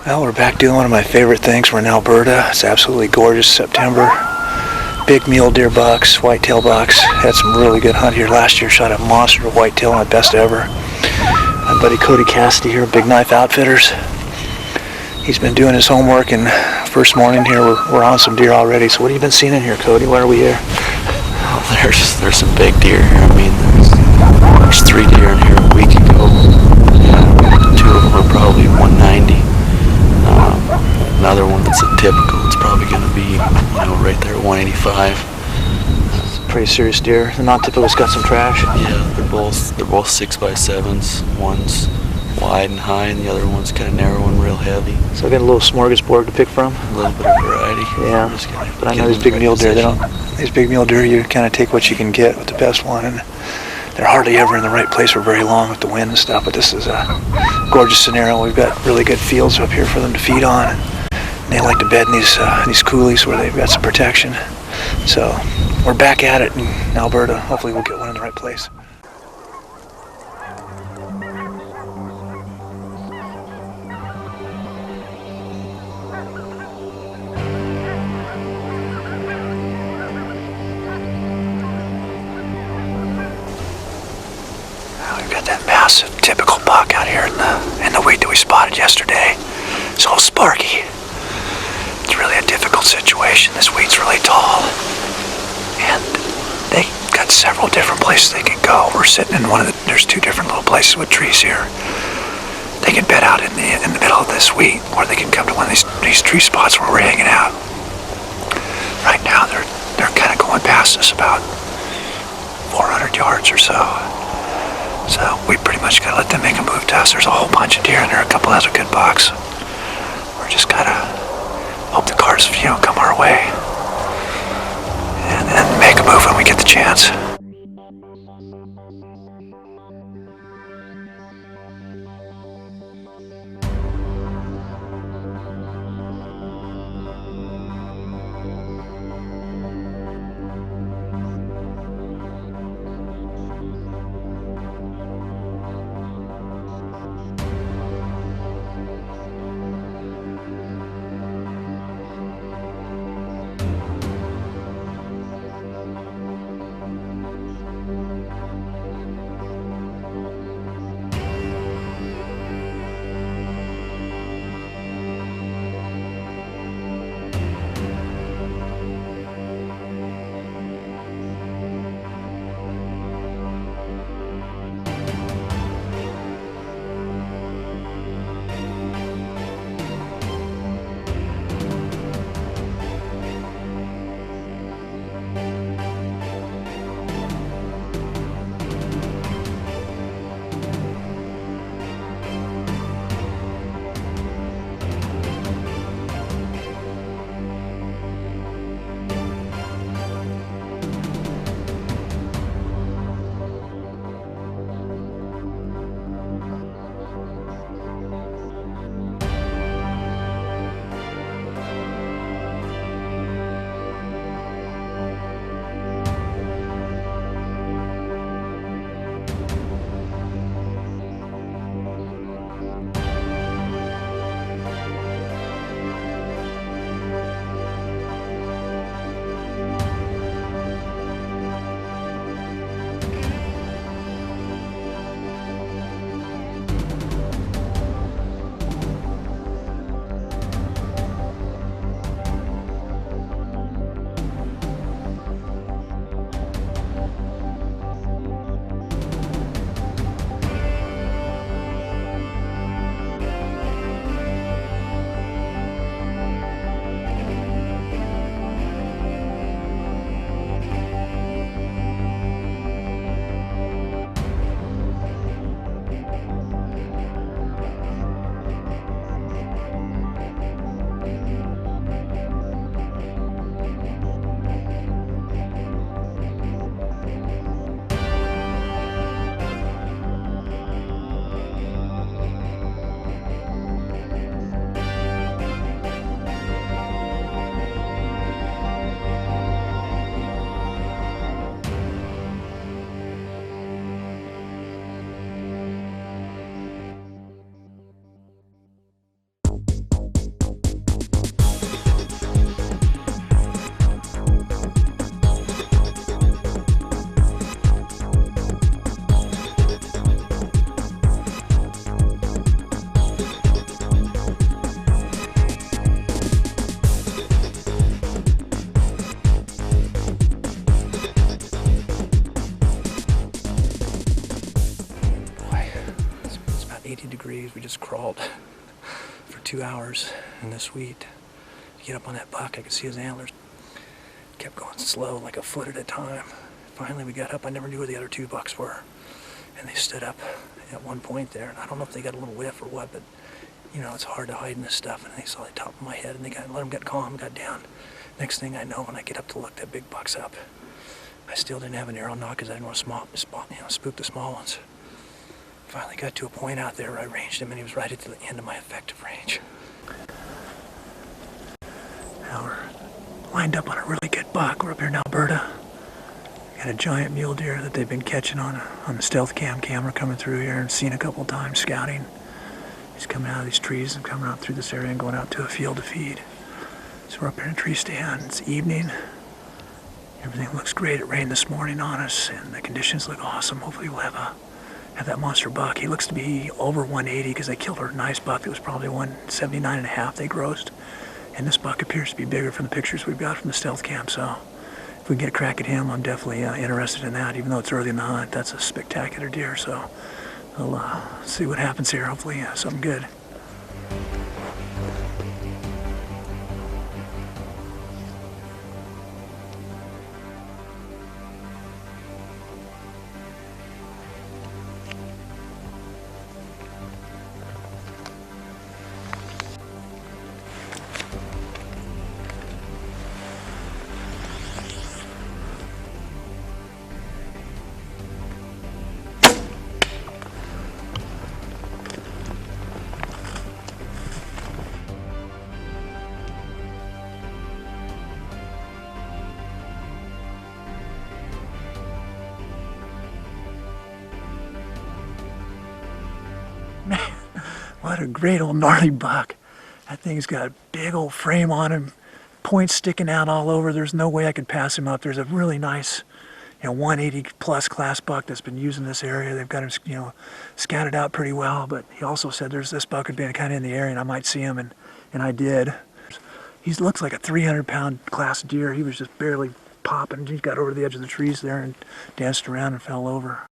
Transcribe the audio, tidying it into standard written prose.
Well, we're back doing one of my favorite things. We're in Alberta. It's absolutely gorgeous September. Big mule deer bucks, whitetail bucks. Had some really good hunt here last year. Shot a monster of whitetail, my best ever. My buddy Cody Cassidy here, Big Knife Outfitters. He's been doing his homework, and first morning here we're on some deer already. So what have you been seeing in here, Cody? Why are we here? Oh, there's some big deer here. I mean, there's 3 deer in here a week ago. 2 of them are probably 190. Another one that's a typical, it's probably going to be, right there at 185. It's a pretty serious deer. The non-typical's got some trash. Yeah, they're both 6x7s. One's wide and high, and the other one's kind of narrow and real heavy. So I got a little smorgasbord to pick from. A little bit of variety. Yeah, but I know these big mule deer. These big mule deer, you kind of take what you can get with the best one, and they're hardly ever in the right place for very long with the wind and stuff. But this is a gorgeous scenario. We've got really good fields up here for them to feed on. And they like to bed in these coulees where they've got some protection. So we're back at it in Alberta. Hopefully we'll get one in the right place. We've got that massive typical buck out here in the wheat that we spotted yesterday. It's all sparky. It's really a difficult situation. This wheat's really tall, and they got several different places they can go. We're sitting in there's 2 different little places with trees here. They can bed out in the middle of this wheat, or they can come to one of these tree spots where we're hanging out. Right now they're kind of going past us about 400 yards or so. So we pretty much gotta let them make a move to us. There's a whole bunch of deer in there, a couple other good bucks. We're just gotta hope the cars, come our way, and then make a move when we get the chance. 2 hours in this wheat to get up on that buck. I could see his antlers. Kept going slow, like a foot at a time. Finally we got up. I never knew where the other 2 bucks were. And they stood up at one point there. And I don't know if they got a little whiff or what, but you know, it's hard to hide in this stuff. And they saw the top of my head and they let them get calm, got down. Next thing I know, when I get up to look, that big buck's up. I still didn't have an arrow knock because I didn't want to spook the small ones. Finally got to a point out there where I ranged him and he was right at the end of my effective range. Now we're lined up on a really good buck. We're up here in Alberta. Got a giant mule deer that they've been catching on the stealth camera coming through here and seen a couple times scouting. He's coming out of these trees and coming out through this area and going out to a field to feed. So we're up here in a tree stand. It's evening. Everything looks great. It rained this morning on us and the conditions look awesome. Hopefully we'll have that monster buck. He looks to be over 180 because they killed a nice buck that was probably 179.5 they grossed. And this buck appears to be bigger from the pictures we've got from the stealth cam. So if we can get a crack at him, I'm definitely interested in that. Even though it's early in the hunt, that's a spectacular deer. So we'll see what happens here. Hopefully something good. Man, what a great old gnarly buck. That thing's got a big old frame on him, points sticking out all over. There's no way I could pass him up. There's a really nice, 180 plus class buck that's been using this area. They've got him, scouted out pretty well, but he also said there's this buck had been kind of in the area and I might see him, and I did. He looks like a 300-pound class deer. He was just barely popping. He got over the edge of the trees there and danced around and fell over.